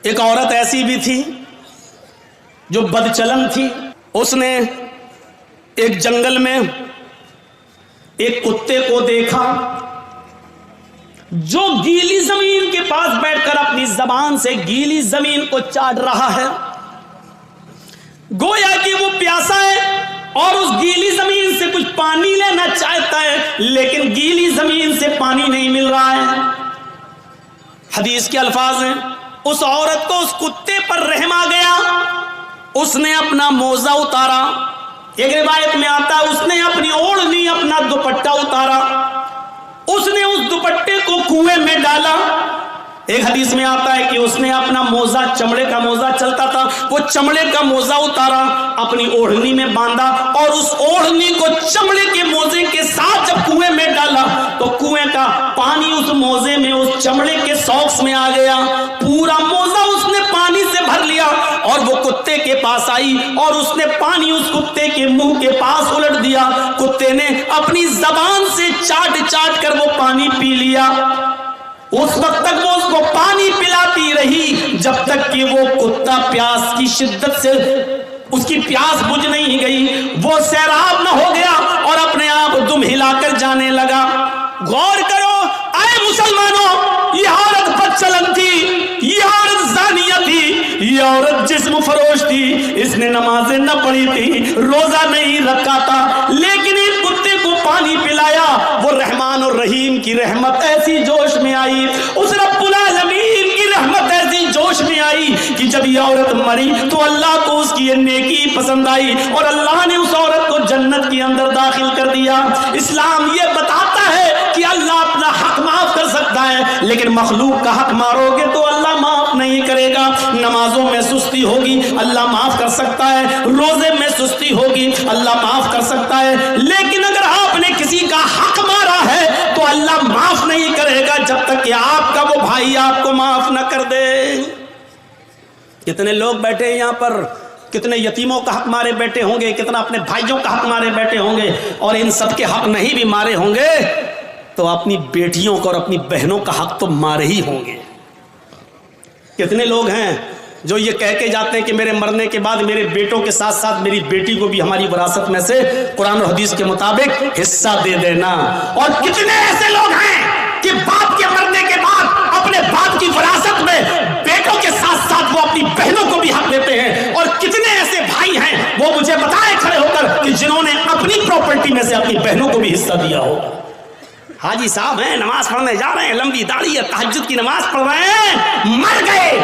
ایک عورت ایسی بھی تھی جو بدچلن تھی. اس نے ایک جنگل میں ایک کتے کو دیکھا جو گیلی زمین کے پاس بیٹھ کر اپنی زبان سے گیلی زمین کو چاٹ رہا ہے. گویا کہ وہ پیاسا ہے اور اس گیلی زمین سے کچھ پانی لینا چاہتا ہے، لیکن گیلی زمین سے پانی نہیں مل رہا ہے. حدیث کے الفاظ ہیں، اس عورت کو اس کتے پر رحم آ گیا. اس نے اپنا موزہ اتارا. ایک روایت میں آتا ہے اس نے اپنی اوڑھنی، اپنا دوپٹہ اتارا. اس نے اس دوپٹے کو کنویں میں ڈالا. ایک حدیث میں آتا ہے کہ اس نے اپنا موزہ، چمڑے کا موزہ چلتا تھا، وہ چمڑے کا موزہ اتارا، اپنی اوڑھنی میں باندھا اور اس اوڑھنی کو چمڑے کے موزے کے ساتھ جب کنویں میں ڈالا تو کنویں کا پانی اس موزے میں، اس چمڑے کے ساکس میں آ گیا. پورا موزہ اس نے پانی سے بھر لیا اور وہ کتے کے پاس آئی اور اس نے پانی اس کتے کے منہ کے پاس الٹ دیا. کتے نے اپنی زبان سے چاٹ چاٹ کر وہ پانی پی لیا. اس وقت تک وہ اس کو پانی پلاتی رہی جب تک کہ وہ کتا پیاس کی شدت سے اس کی پیاس بجھ نہیں گئی. وہ سیراب نہ ہو گیا اور اپنے آپ دم ہلا کر جانے لگا. غور کرو اے مسلمانوں، یہ عورت بدچلن تھی، یہ عورت زانیہ تھی، یہ عورت جسم فروش تھی. اس نے نمازیں نہ پڑھی تھی، روزہ نہیں رکھا تھا، لیکن ایک کتے کو پانی پلایا. وہ رحمان اور رحیم کی رحمت ایسی جوش میں آئی، اس رب العالمین کی رحمت ایسی جوش میں آئی کہ جب یہ عورت مری تو اللہ کو اس کی یہ نیکی پسند آئی اور اللہ نے اس عورت کو جنت کے اندر داخل کر دیا. اسلام یہ بتاتا ہے کہ اللہ اپنا حق معاف کر سکتا ہے، لیکن مخلوق کا حق مارو گے تو اللہ معاف نہیں کرے گا. نمازوں میں سستی ہوگی، اللہ معاف کر سکتا ہے. روزے میں سستی ہوگی، اللہ معاف کر سکتا ہے، لیکن اگر آپ نے کسی کا حق مارا ہے تو اللہ معاف نہیں کرے گا جب تک کہ آپ کا وہ بھائی آپ کو معاف نہ کر دے. کتنے لوگ بیٹھے ہیں یہاں پر، کتنے یتیموں کا حق مارے بیٹھے ہوں گے، کتنا اپنے بھائیوں کا حق مارے بیٹھے ہوں گے، اور ان سب کے حق نہیں بھی مارے ہوں گے تو اپنی بیٹیوں کو اور اپنی بہنوں کا حق تو مارے ہی ہوں گے. کتنے لوگ ہیں جو یہ کہہ کے جاتے ہیں کہ میرے مرنے کے بعد میرے بیٹوں کے ساتھ ساتھ میری بیٹی کو بھی ہماری وراثت میں سے قرآن و حدیث کے مطابق حصہ دے دینا. اور کتنے ایسے لوگ ہیں کہ باپ کے مرنے کے بعد اپنے باپ کی وراثت میں بیٹوں کے ساتھ ساتھ وہ اپنی بہنوں کو بھی حق دیتے ہیں. اور کتنے ایسے بھائی ہیں وہ مجھے بتائے کھڑے ہو کر کہ جنہوں نے اپنی پراپرٹی میں سے اپنی بہنوں کو بھی حصہ دیا ہو. حاجی صاحب ہیں، نماز پڑھنے جا رہے ہیں، لمبی داڑھی ہے، تہجد کی نماز پڑھ رہے ہیں، مر گئے